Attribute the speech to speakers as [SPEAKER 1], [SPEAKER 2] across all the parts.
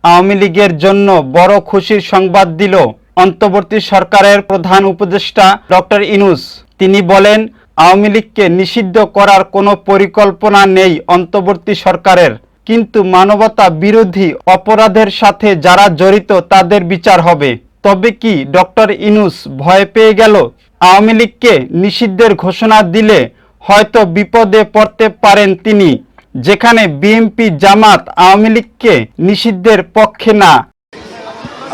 [SPEAKER 1] আওয়ামী লীগের জন্য বড় খুশির সংবাদ দিল অন্তর্বর্তী সরকারের প্রধান উপদেষ্টা ডক্টর ইউনূস। তিনি বলেন, আওয়ামী লীগকে নিষিদ্ধ করার কোনো পরিকল্পনা নেই অন্তর্বর্তী সরকারের, কিন্তু মানবতা বিরোধী অপরাধের সাথে যারা জড়িত তাদের বিচার হবে। তবে কি ডক্টর ইউনূস ভয় পেয়ে গেল? আওয়ামী লীগকে নিষিদ্ধের ঘোষণা দিলে হয়তো বিপদে পড়তে পারেন তিনি, যেখানে বিএনপি জামাত আওয়ামী লীগকে নিষিদ্ধের পক্ষে না।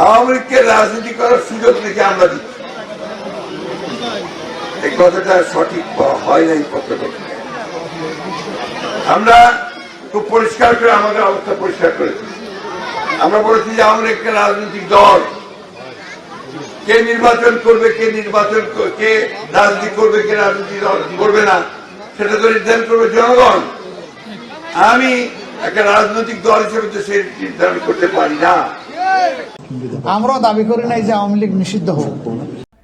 [SPEAKER 2] আওয়ামী লীগকে রাজনীতি করার সুযোগ নাকি আমরা দিচ্ছি, এই কথাটা সঠিক হয় নাই। আমরা খুব পরিষ্কার করে আমাদের অবস্থা পরিষ্কার করেছি। আমরা বলেছি যে আওয়ামী লীগ একটা রাজনৈতিক দল, কে নির্বাচন করবে, কে রাজনীতি করবে, কে রাজনীতি করবে না, সেটা তো নির্ধারণ করবে জনগণ। আমি একটা রাজনৈতিক দল হিসেবে তো সে নির্ধারণ করতে পারি না।
[SPEAKER 3] আমরা দাবি করি নাই যে আওয়ামী লীগ নিষিদ্ধ হোক।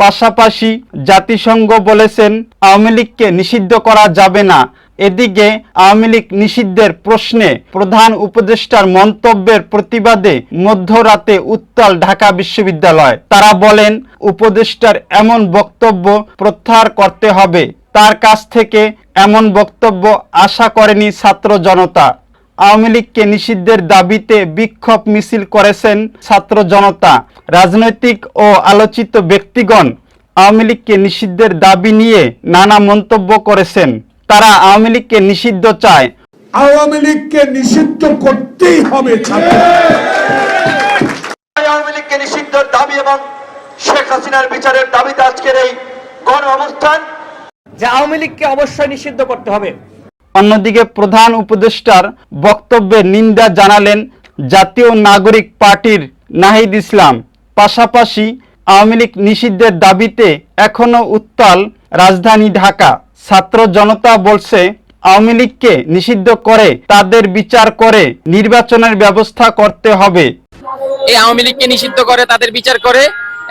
[SPEAKER 1] পাশাপাশি জাতিসংঘ বলেছেন আওয়ামী লীগকে নিষিদ্ধ করা যাবে না। এদিকে আওয়ামী লীগ নিষিদ্ধের প্রশ্নে প্রধান উপদেষ্টার মন্তব্যের প্রতিবাদে মধ্যরাতে উত্তাল ঢাকা বিশ্ববিদ্যালয়। তারা বলেন, উপদেষ্টার এমন বক্তব্য প্রত্যাহার করতে হবে। তার কাছ থেকে এমন বক্তব্য আশা করেনি ছাত্র জনতা। আওয়ামী লীগকে নিষিদ্ধের দাবিতে বিক্ষোভ মিছিল করেছেন ছাত্র জনতা। রাজনৈতিক ও আলোচিত ব্যক্তিগণ আওয়ামী লীগকে নিষিদ্ধের দাবি নিয়ে নানা মন্তব্য করেছেন। তারা আওয়ামী লীগকে নিষিদ্ধ চায়।
[SPEAKER 4] আওয়ামী লীগকে নিষিদ্ধ করতেই হবে।
[SPEAKER 5] আওয়ামী লীগকে নিষিদ্ধের দাবি এবং শেখ হাসিনার বিচারের দাবিতে আজকের এই গণ অবস্থান, যে আওয়ামী লীগকে অবশ্যই নিষিদ্ধ করতে হবে।
[SPEAKER 1] অন্যদিকে প্রধান উপদেষ্টার বক্তব্যে নিন্দা জানালেন জাতীয় নাগরিক পার্টির নাহিদ ইসলাম। পাশাপাশি আওয়ামী লীগ নিষিদ্ধের দাবিতে এখনো উত্তাল রাজধানী ঢাকা। ছাত্র জনতা বলছে, আওয়ামী লীগকে নিষিদ্ধ করে তাদের বিচার করে নির্বাচনের ব্যবস্থা করতে হবে।
[SPEAKER 6] এই আওয়ামী লীগকে নিষিদ্ধ করে তাদের বিচার করে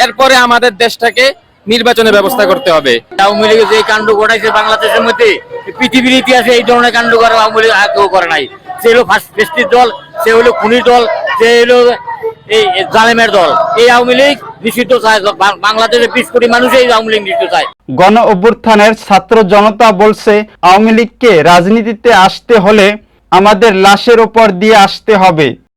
[SPEAKER 6] এরপরে আমাদের দেশটাকে নির্বাচনের ব্যবস্থা করতে হবে। আওয়ামী লীগ যে কাণ্ড ঘটাইছে বাংলাদেশের মধ্যে, পৃথিবীর ইতিহাসে এই ধরনের কাণ্ড করা আওয়ামী লীগ কেউ করে নাই। সে হলো ফ্যাসিস্ট দল, সে হলো খুনির দল, সে হলো এই জালেমের দল। এই আওয়ামী লীগ নিষিদ্ধ চায়। বাংলাদেশের 20 কোটি মানুষ এই আওয়ামী লীগ নিষিদ্ধ চায়।
[SPEAKER 1] গণ অভ্যুত্থানের ছাত্র জনতা বলছে, আওয়ামী লীগকে রাজনীতিতে আসতে হলে আমাদের লাশের ওপর দিয়ে আসতে হবে।